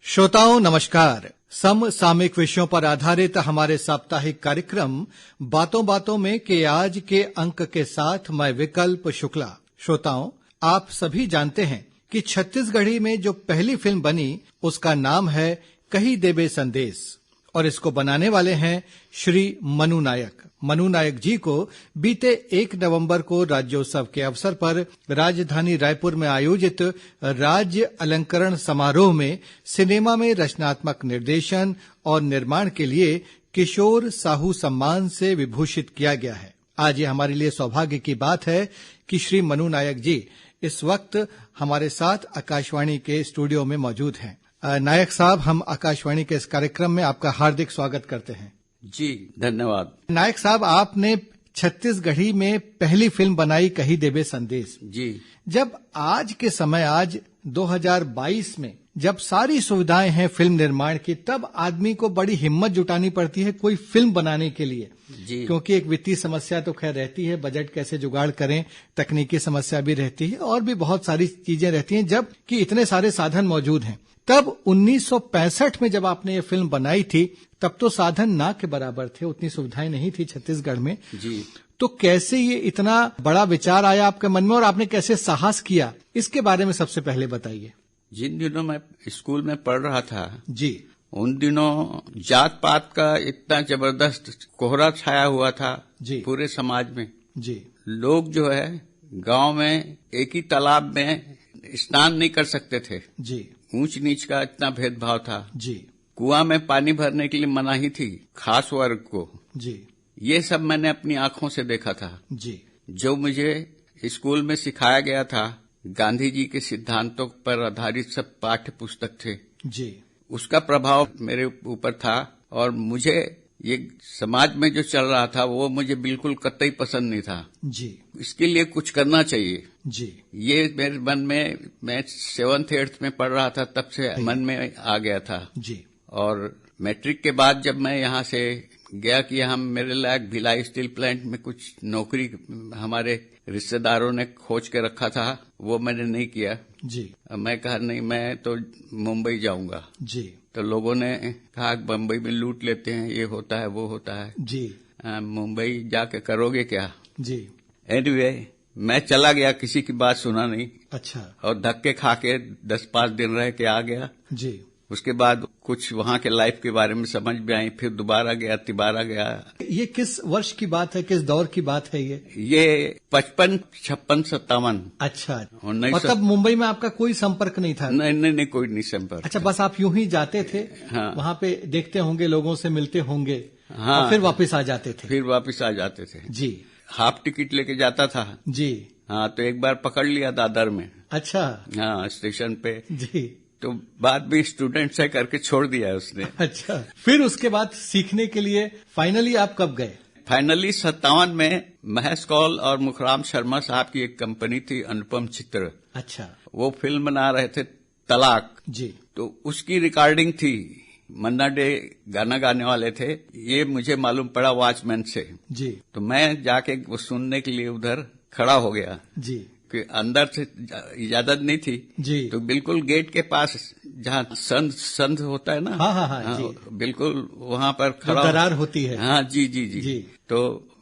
श्रोताओं नमस्कार। समसामयिक विषयों पर आधारित हमारे साप्ताहिक कार्यक्रम बातों बातों में के आज के अंक के साथ मैं विकल्प शुक्ला। श्रोताओं, आप सभी जानते हैं कि छत्तीसगढ़ी में जो पहली फिल्म बनी उसका नाम है कही देबे संदेश और इसको बनाने वाले हैं श्री मनु नायक। मनु नायक जी को बीते 1 नवंबर को राज्योत्सव के अवसर पर राजधानी रायपुर में आयोजित राज्य अलंकरण समारोह में सिनेमा में रचनात्मक निर्देशन और निर्माण के लिए किशोर साहू सम्मान से विभूषित किया गया है। आज ये हमारे लिए सौभाग्य की बात है कि श्री मनु नायक जी इस वक्त हमारे साथ आकाशवाणी के स्टूडियो में मौजूद हैं। नायक साहब, हम आकाशवाणी के इस कार्यक्रम में आपका हार्दिक स्वागत करते हैं। जी धन्यवाद। नायक साहब, आपने छत्तीसगढ़ी में पहली फिल्म बनाई कही देबे संदेश। जी, जब आज के समय, आज 2022 में जब सारी सुविधाएं हैं फिल्म निर्माण की, तब आदमी को बड़ी हिम्मत जुटानी पड़ती है कोई फिल्म बनाने के लिए। जी, क्योंकि एक वित्तीय समस्या तो खैर रहती है, बजट कैसे जुगाड़ करें, तकनीकी समस्या भी रहती है और भी बहुत सारी चीजें रहती हैं। जब कि इतने सारे साधन मौजूद हैं, तब 1965 में जब आपने ये फिल्म बनाई थी, तब तो साधन ना के बराबर थे, उतनी सुविधाएं नहीं थी छत्तीसगढ़ में। जी, तो कैसे ये इतना बड़ा विचार आया आपके मन में और आपने कैसे साहस किया, इसके बारे में सबसे पहले बताइए। जिन दिनों मैं स्कूल में पढ़ रहा था जी, उन दिनों जात पात का इतना जबरदस्त कोहरा छाया हुआ था जी, पूरे समाज में। जी, लोग जो है गांव में एक ही तालाब में स्नान नहीं कर सकते थे। जी, ऊंच नीच का इतना भेदभाव था। जी, कुआं में पानी भरने के लिए मनाही थी खास वर्ग को। जी, ये सब मैंने अपनी आंखों से देखा था। जी, जो मुझे स्कूल में सिखाया गया था, गांधी जी के सिद्धांतों पर आधारित सब पाठ्य पुस्तक थे, जी, उसका प्रभाव मेरे ऊपर था और मुझे ये समाज में जो चल रहा था वो मुझे बिल्कुल कतई पसंद नहीं था। जी, इसके लिए कुछ करना चाहिए, जी, ये मेरे मन में, मैं 7th 8th में पढ़ रहा था तब से मन में आ गया था। जी, और मैट्रिक के बाद जब मैं यहाँ से गया कि हम मेरे लायक भिलाई स्टील प्लांट में कुछ नौकरी हमारे रिश्तेदारों ने खोज के रखा था, वो मैंने नहीं किया। जी, मैं कहा नहीं, मैं तो मुंबई जाऊंगा। जी, तो लोगों ने कहा मुंबई में लूट लेते हैं, ये होता है वो होता है, जी, मुंबई जाके करोगे क्या। जी, एनीवे, मैं चला गया, किसी की बात सुना नहीं। अच्छा, और धक्के खा के 10-5 दिन रह के आ गया। जी। उसके बाद कुछ वहां के लाइफ के बारे में समझ में आई, फिर दोबारा गया, तिबारा गया। ये किस वर्ष की बात है, किस दौर की बात है ये? 55, 56, 57। अच्छा, 1900। और तब मुंबई में आपका कोई संपर्क नहीं था? नहीं, कोई नहीं संपर्क। अच्छा, बस आप यूं ही जाते थे? हाँ। वहां पे देखते होंगे, लोगों से मिलते होंगे। हाँ, और फिर वापस आ जाते थे? फिर वापस आ जाते थे। जी, हाफ टिकट लेके जाता था। जी, हाँ, तो एक बार पकड़ लिया दादर में। अच्छा, हाँ, स्टेशन पे। जी, तो बाद में स्टूडेंट से करके छोड़ दिया उसने। अच्छा, फिर उसके बाद सीखने के लिए फाइनली आप कब गए? फाइनली 57 में महेश कौल और मुखराम शर्मा साहब की एक कंपनी थी, अनुपम चित्र। अच्छा, वो फिल्म बना रहे थे तलाक। जी, तो उसकी रिकॉर्डिंग थी, मन्ना डे गाना गाने वाले थे, ये मुझे मालूम पड़ा वॉचमैन से। जी, तो मैं जाके वो सुनने के लिए उधर खड़ा हो गया जी, कि अंदर से इजाजत नहीं थी। जी, तो बिल्कुल गेट के पास जहाँ संध होता है ना, हाँ, हाँ, हाँ, जी, बिल्कुल वहां पर खड़ा, दरार होती है। हाँ, जी जी जी, जी। तो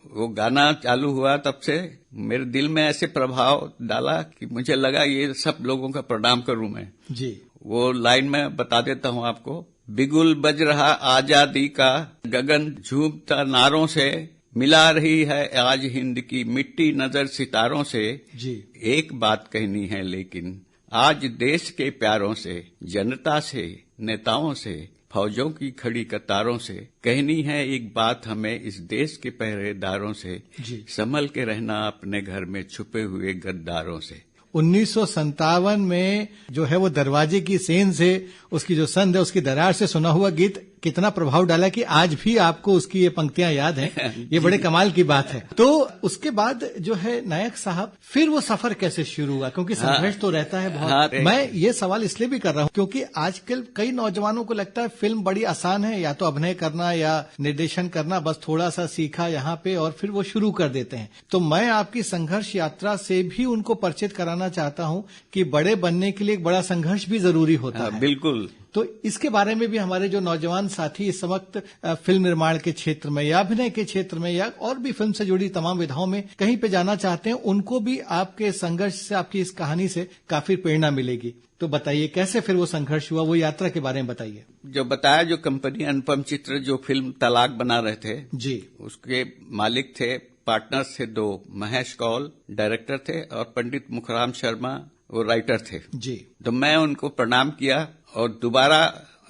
वो गाना चालू हुआ, तब से मेरे दिल में ऐसे प्रभाव डाला कि मुझे लगा ये सब लोगों का प्रणाम करूं मैं। जी, वो लाइन में बता देता हूं आपको। बिगुल बज रहा आजादी का, गगन झूमता नारों से, मिला रही है आज हिंद की मिट्टी नजर सितारों से। जी, एक बात कहनी है लेकिन आज देश के प्यारों से, जनता से, नेताओं से, फौजों की खड़ी कतारों से, कहनी है एक बात हमें इस देश के पहरेदारों से, संभल के रहना अपने घर में छुपे हुए गद्दारों से। 1957 में जो है वो दरवाजे की सेन से, उसकी जो संध है, उसकी दरार से सुना हुआ गीत कितना प्रभाव डाला कि आज भी आपको उसकी ये पंक्तियां याद हैं। ये बड़े कमाल की बात है। तो उसके बाद जो है नायक साहब, फिर वो सफर कैसे शुरू हुआ? क्योंकि संघर्ष तो रहता है बहुत। मैं ये सवाल इसलिए भी कर रहा हूँ क्योंकि आजकल कई नौजवानों को लगता है फिल्म बड़ी आसान है, या तो अभिनय करना या निर्देशन करना, बस थोड़ा सा सीखा यहाँ पे और फिर वो शुरू कर देते हैं। तो मैं आपकी संघर्ष यात्रा से भी उनको परिचित कराना चाहता हूँ कि बड़े बनने के लिए एक बड़ा संघर्ष भी जरूरी होता है। बिल्कुल। तो इसके बारे में भी हमारे जो नौजवान साथी इस वक्त फिल्म निर्माण के क्षेत्र में या अभिनय के क्षेत्र में या और भी फिल्म से जुड़ी तमाम विधाओं में कहीं पे जाना चाहते हैं, उनको भी आपके संघर्ष से, आपकी इस कहानी से काफी प्रेरणा मिलेगी। तो बताइए कैसे फिर वो संघर्ष हुआ, वो यात्रा के बारे में बताइए। जो बताया, जो कंपनी अनुपम चित्र जो फिल्म तलाक बना रहे थे जी, उसके मालिक थे, पार्टनर्स थे 2, महेश कौल डायरेक्टर थे और पंडित मुखराम शर्मा वो राइटर थे जी। तो मैं उनको प्रणाम किया और दोबारा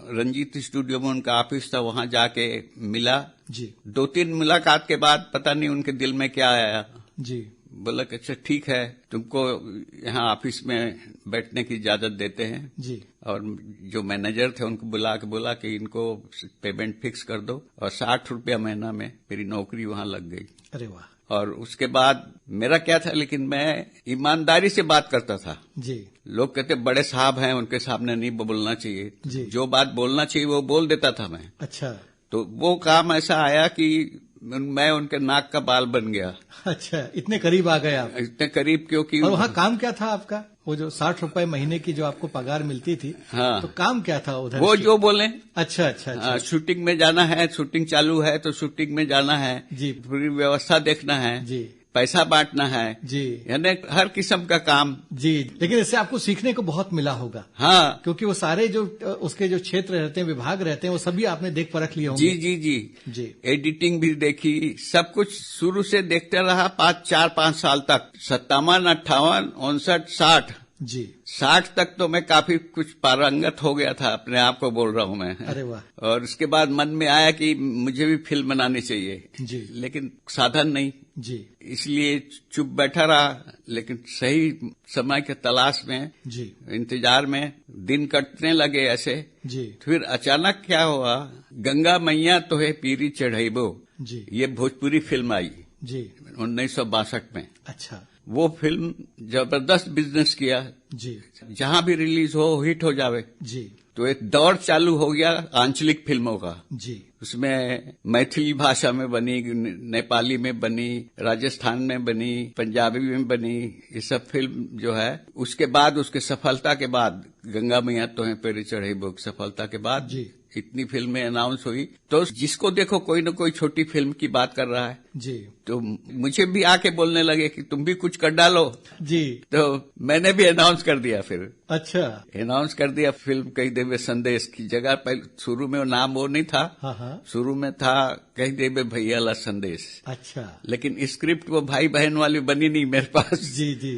रंजीत स्टूडियो में उनका ऑफिस था, वहां जाके मिला जी। 2-3 मुलाकात के बाद पता नहीं उनके दिल में क्या आया जी। बोला कि अच्छा ठीक है, तुमको यहाँ ऑफिस में बैठने की इजाजत देते हैं जी। और जो मैनेजर थे उनको बुला के बोला कि इनको पेमेंट फिक्स कर दो और 60 रुपया महीना में मेरी नौकरी वहां लग गई। अरे वाह। और उसके बाद मेरा क्या था, लेकिन मैं ईमानदारी से बात करता था जी। लोग कहते बड़े साहब हैं, उनके सामने नहीं बोलना चाहिए जी। जो बात बोलना चाहिए वो बोल देता था मैं। अच्छा। तो वो काम ऐसा आया कि मैं उनके नाक का बाल बन गया। अच्छा, इतने करीब आ गए आप? इतने करीब क्योंकि। और वहाँ काम क्या था आपका? वो जो 60 रुपए महीने की जो आपको पगार मिलती थी, हाँ, तो काम क्या था उधर? वो जो बोले। अच्छा अच्छा अच्छा। शूटिंग में जाना है, शूटिंग चालू है तो शूटिंग में जाना है जी, पूरी व्यवस्था देखना है जी, पैसा बांटना है जी, यानी हर किस्म का काम जी। लेकिन इससे आपको सीखने को बहुत मिला होगा। हाँ, क्योंकि वो सारे जो उसके जो क्षेत्र रहते हैं, विभाग रहते हैं, वो सभी आपने देख परख लिए होंगे। जी जी जी जी। एडिटिंग भी देखी, सब कुछ शुरू से देखते रहा 4-5 साल तक। 57, 58, 59, 60 जी। 60 तक तो मैं काफी कुछ पारंगत हो गया था, अपने आप को बोल रहा हूँ मैं। अरे वाह। और उसके बाद मन में आया कि मुझे भी फिल्म बनानी चाहिए जी, लेकिन साधन नहीं जी, इसलिए चुप बैठा रहा। लेकिन सही समय के तलाश में जी, इंतजार में दिन कटने लगे ऐसे जी। फिर अचानक क्या हुआ, गंगा मैया तो है पीरी चढ़ाइबो जी, ये भोजपुरी फिल्म आई जी 1962 में। अच्छा। वो फिल्म जबरदस्त बिजनेस किया जी, जहां भी रिलीज हो हिट हो जावे जी। तो एक दौर चालू हो गया आंचलिक फिल्मों का जी। उसमें मैथिली भाषा में बनी, नेपाली में बनी, राजस्थान में बनी, पंजाबी में बनी, ये सब फिल्म जो है। उसके बाद उसके सफलता के बाद, गंगा मैया तो है पेरी चढ़े बुक सफलता के बाद जी, इतनी फिल्में अनाउंस हुई, तो जिसको देखो कोई न कोई छोटी फिल्म की बात कर रहा है जी। तो मुझे भी आके बोलने लगे कि तुम भी कुछ कर डालो जी। तो मैंने भी अनाउंस कर दिया फिर। अच्छा। अनाउंस कर दिया फिल्म कही देवे संदेश की जगह। पहले शुरू में वो नाम वो नहीं था। हाँ। शुरू में था कही देवे भैया ला संदेश। अच्छा। लेकिन स्क्रिप्ट वो भाई बहन वाली बनी नहीं मेरे पास जी जी।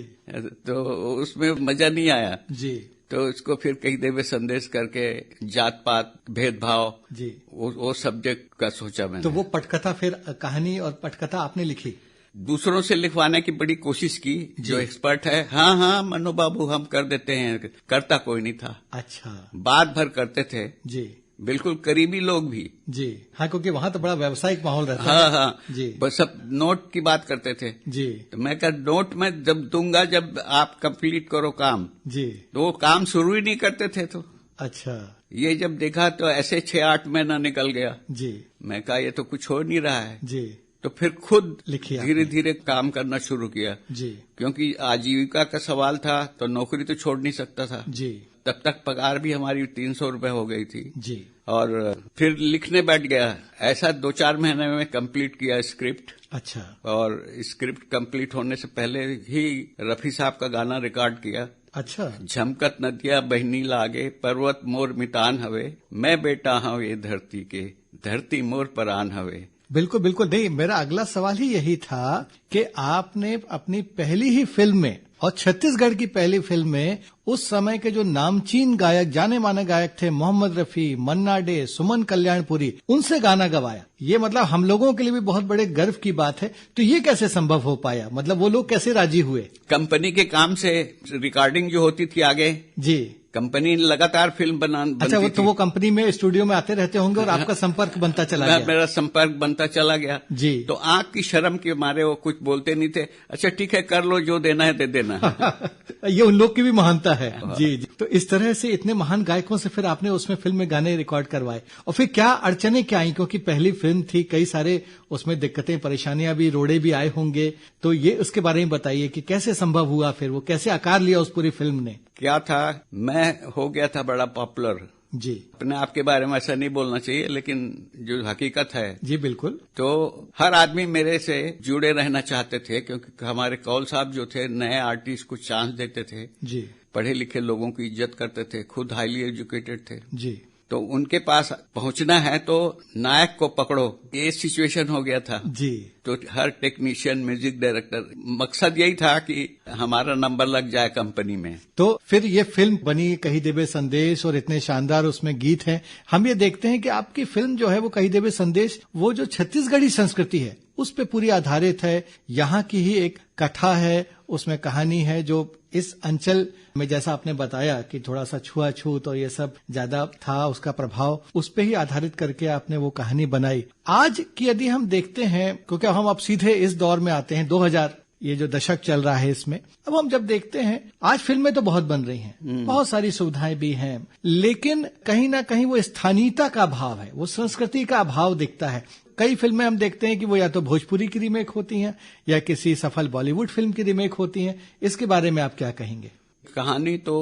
तो उसमें मजा नहीं आया जी। तो इसको फिर कही देवे संदेश करके जात पात भेदभाव जी, वो सब्जेक्ट का सोचा मैंने। तो वो पटकथा, फिर कहानी और पटकथा आपने लिखी? दूसरों से लिखवाने की बड़ी कोशिश की, जो एक्सपर्ट है। हाँ हाँ मनु बाबू हम कर देते हैं, करता कोई नहीं था। अच्छा। बात भर करते थे जी, बिल्कुल करीबी लोग भी जी। हाँ, क्योंकि वहाँ तो बड़ा व्यावसायिक माहौल रहता है। हाँ हाँ जी। बस सब नोट की बात करते थे जी। तो मैं कहा नोट में जब दूंगा जब आप कंप्लीट करो काम जी। तो वो काम शुरू ही नहीं करते थे। तो अच्छा, ये जब देखा तो ऐसे 6-8 महीना निकल गया जी। मैं कहा ये तो कुछ हो नहीं रहा है जी। तो फिर खुद धीरे धीरे काम करना शुरू किया जी, क्योंकि आजीविका का सवाल था तो नौकरी तो छोड़ नहीं सकता था जी। तब तक पगार भी हमारी 300 रुपए हो गई थी जी। और फिर लिखने बैठ गया। ऐसा 2-4 महीने में कंप्लीट किया स्क्रिप्ट। अच्छा। और स्क्रिप्ट कंप्लीट होने से पहले ही रफी साहब का गाना रिकॉर्ड किया। अच्छा। झमकत नदिया बहनी लागे, पर्वत मोर मितान हवे, मैं बेटा हूँ ये धरती के, धरती मोर परान हवे। बिल्कुल बिल्कुल। नहीं, मेरा अगला सवाल ही यही था कि आपने अपनी पहली ही फिल्म में, और छत्तीसगढ़ की पहली फिल्म में, उस समय के जो नामचीन गायक, जाने माने गायक थे, मोहम्मद रफी, मन्ना डे, सुमन कल्याणपुरी, उनसे गाना गवाया। ये मतलब हम लोगों के लिए भी बहुत बड़े गर्व की बात है। तो ये कैसे संभव हो पाया? मतलब वो लोग कैसे राजी हुए? कंपनी के काम से रिकॉर्डिंग जो होती थी आगे जी, कंपनी लगातार फिल्म बनती अच्छा, थी। तो वो कंपनी में स्टूडियो में आते रहते होंगे और आपका संपर्क बनता चला गया। मेरा संपर्क बनता चला गया जी। तो आंख की शर्म के मारे वो कुछ बोलते नहीं थे। अच्छा ठीक है, कर लो, जो देना है दे देना। ये उन लोग की भी महानता है। जी जी। तो इस तरह से इतने महान गायकों से फिर आपने उसमें फिल्म में गाने रिकॉर्ड करवाए, और फिर क्या अड़चने क्या आई, क्योंकि पहली फिल्म थी, कई सारे उसमें दिक्कतें परेशानियां भी, रोड़े भी आए होंगे, तो ये उसके बारे में बताइए कि कैसे संभव हुआ, फिर वो कैसे आकार लिया उस पूरी फिल्म ने। क्या था, मैं हो गया था बड़ा पॉपुलर। जी। अपने आप के बारे में ऐसा नहीं बोलना चाहिए, लेकिन जो हकीकत है। जी बिल्कुल। तो हर आदमी मेरे से जुड़े रहना चाहते थे, क्योंकि हमारे कौल साहब जो थे, नए आर्टिस्ट को चांस देते थे। जी। पढ़े लिखे लोगों की इज्जत करते थे, खुद हाईली एजुकेटेड थे। जी। तो उनके पास पहुंचना है तो नायक को पकड़ो, ये सिचुएशन हो गया था। जी। तो हर टेक्नीशियन, म्यूजिक डायरेक्टर, मकसद यही था कि हमारा नंबर लग जाए कंपनी में। तो फिर ये फिल्म बनी कहीं देवे संदेश, और इतने शानदार उसमें गीत हैं। हम ये देखते हैं कि आपकी फिल्म जो है वो कहीं देवे संदेश, वो जो छत्तीसगढ़ी संस्कृति है उस पे पूरी आधारित है। यहाँ की ही एक कथा है, उसमें कहानी है जो इस अंचल में, जैसा आपने बताया कि थोड़ा सा छुआछूत और ये सब ज्यादा था, उसका प्रभाव उस पे ही आधारित करके आपने वो कहानी बनाई। आज की यदि हम देखते हैं, क्योंकि हम अब सीधे इस दौर में आते हैं, 2000 ये जो दशक चल रहा है इसमें, अब हम जब देखते हैं आज फिल्में तो बहुत बन रही हैं, बहुत सारी सुविधाएं भी हैं, लेकिन कहीं ना कहीं वो स्थानीयता का अभाव है, वो संस्कृति का अभाव दिखता है। कई फिल्में हम देखते हैं कि वो या तो भोजपुरी की रीमेक होती हैं या किसी सफल बॉलीवुड फिल्म की रीमेक होती हैं। इसके बारे में आप क्या कहेंगे? कहानी तो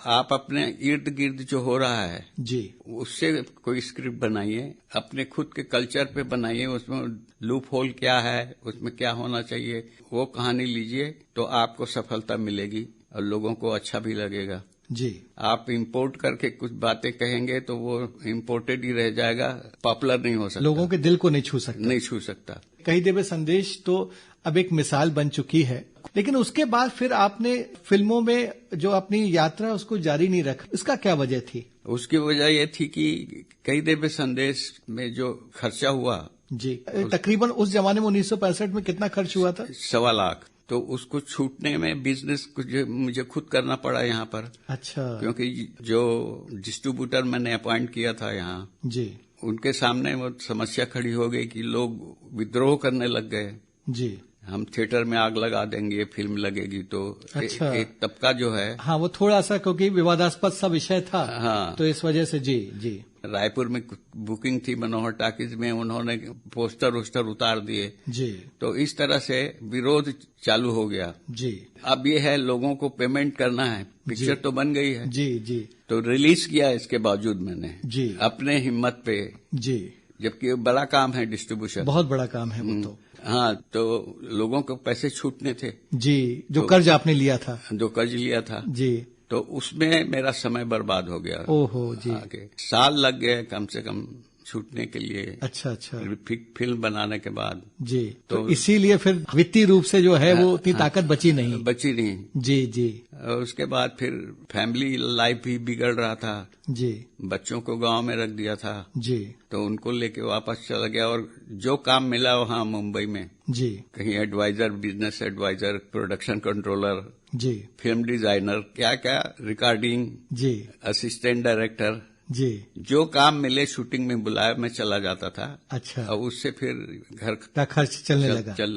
आप अपने इर्द गिर्द जो हो रहा है जी, उससे कोई स्क्रिप्ट बनाइए, अपने खुद के कल्चर पे बनाइए, उसमें लूप होल क्या है, उसमें क्या होना चाहिए, वो कहानी लीजिए तो आपको सफलता मिलेगी और लोगों को अच्छा भी लगेगा। जी। आप इंपोर्ट करके कुछ बातें कहेंगे तो वो इंपोर्टेड ही रह जाएगा, पॉपुलर नहीं हो सकता, लोगों के दिल को नहीं छू सकता। कहीं देवे संदेश तो अब एक मिसाल बन चुकी है, लेकिन उसके बाद फिर आपने फिल्मों में जो अपनी यात्रा उसको जारी नहीं रखा, इसका क्या वजह थी? उसकी वजह ये थी कि कहीं देवे संदेश में जो खर्चा हुआ, जी, तकरीबन उस जमाने में 1965 में कितना खर्च हुआ था? 1.25 लाख। तो उसको छूटने में बिजनेस मुझे खुद करना पड़ा यहाँ पर। अच्छा। क्योंकि जो डिस्ट्रीब्यूटर मैंने अपॉइंट किया था यहाँ, जी, उनके सामने वो समस्या खड़ी हो गई कि लोग विद्रोह करने लग गए। जी, हम थिएटर में आग लगा देंगे, फिल्म लगेगी तो। अच्छा। एक तबका जो है, हाँ, वो थोड़ा सा क्योंकि विवादास्पद सा विषय था, हाँ, तो इस वजह से। जी जी। रायपुर में बुकिंग थी मनोहर टॉकीज में, उन्होंने पोस्टर वोस्टर उतार दिए। जी। तो इस तरह से विरोध चालू हो गया। जी। अब ये है, लोगों को पेमेंट करना है, पिक्चर तो बन गई है। जी जी। तो रिलीज किया इसके बावजूद मैंने, जी, अपने हिम्मत पे। जी। जबकि बड़ा काम है डिस्ट्रीब्यूशन, बहुत बड़ा काम है वो तो। हाँ, तो लोगों को पैसे छूटने थे। जी, जो कर्ज आपने लिया था। जो कर्ज लिया था। जी। तो उसमें मेरा समय बर्बाद हो गया। ओहो जी। आगे साल लग गए कम से कम छूटने के लिए। अच्छा अच्छा। फिल्म बनाने के बाद। जी। तो इसीलिए फिर वित्तीय रूप से जो है वो उतनी ताकत बची नहीं। जी जी। और उसके बाद फिर फैमिली लाइफ भी बिगड़ रहा था। जी। बच्चों को गांव में रख दिया था। जी। तो उनको लेके वापस चला गया, और जो काम मिला वहां मुंबई में, जी, कहीं advisor, business advisor, production controller, जी, फिल्म डिजाइनर, क्या क्या, रिकॉर्डिंग, जी, असिस्टेंट डायरेक्टर, जी, जो काम मिले शूटिंग में बुलाया, मैं चला जाता था। अच्छा। और उससे फिर घर का खर्च चलने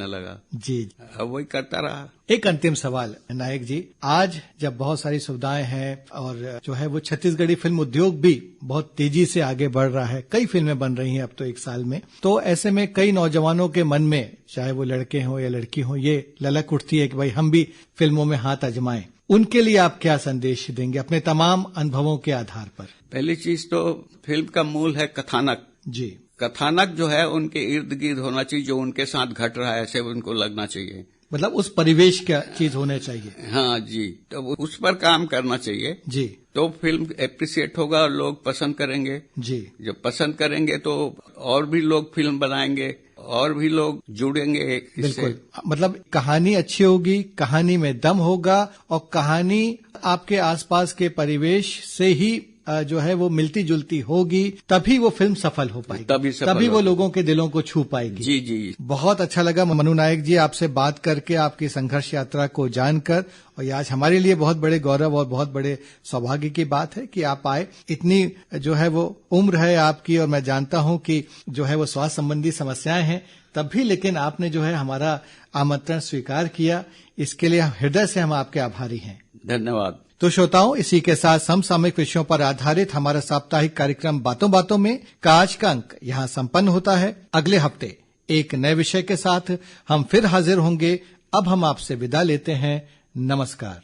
लगा। जी। अब वही करता रहा। एक अंतिम सवाल नायक जी, आज जब बहुत सारी सुविधाएं हैं और जो है वो छत्तीसगढ़ी फिल्म उद्योग भी बहुत तेजी से आगे बढ़ रहा है, कई फिल्में बन रही हैं अब तो एक साल में, तो ऐसे में कई नौजवानों के मन में, चाहे वो लड़के हों या लड़की हों, ये ललक उठती है कि भाई हम भी फिल्मों में हाथ आजमाएं। उनके लिए आप क्या संदेश देंगे अपने तमाम अनुभवों के आधार पर? पहली चीज तो फिल्म का मूल है कथानक। जी। कथानक जो है उनके इर्द गिर्द होना चाहिए, जो उनके साथ घट रहा है ऐसे उनको लगना चाहिए, मतलब उस परिवेश का चीज होने चाहिए। हाँ जी, तो उस पर काम करना चाहिए। जी। तो फिल्म एप्रिसिएट होगा और लोग पसंद करेंगे। जी। जब पसंद करेंगे तो और भी लोग फिल्म बनाएंगे और भी लोग जुड़ेंगे इससे। बिल्कुल, मतलब कहानी अच्छी होगी, कहानी में दम होगा, और कहानी आपके आसपास के परिवेश से ही जो है वो मिलती जुलती होगी, तभी वो फिल्म सफल हो पाएगी, तभी वो लोगों के दिलों को छू पाएगी। जी जी, बहुत अच्छा लगा मनु नायक जी आपसे बात करके, आपकी संघर्ष यात्रा को जानकर, और आज हमारे लिए बहुत बड़े गौरव और बहुत बड़े सौभाग्य की बात है कि आप आए। इतनी जो है वो उम्र है आपकी, और मैं जानता हूं कि जो है वो स्वास्थ्य संबंधी समस्याएं हैं, तब भी लेकिन आपने जो है हमारा आमंत्रण स्वीकार किया, इसके लिए हृदय से हम आपके आभारी हैं। धन्यवाद। तो श्रोताओं, इसी के साथ समसामयिक विषयों पर आधारित हमारा साप्ताहिक कार्यक्रम बातों बातों में का आज का अंक यहाँ संपन्न होता है। अगले हफ्ते एक नए विषय के साथ हम फिर हाजिर होंगे। अब हम आपसे विदा लेते हैं। नमस्कार।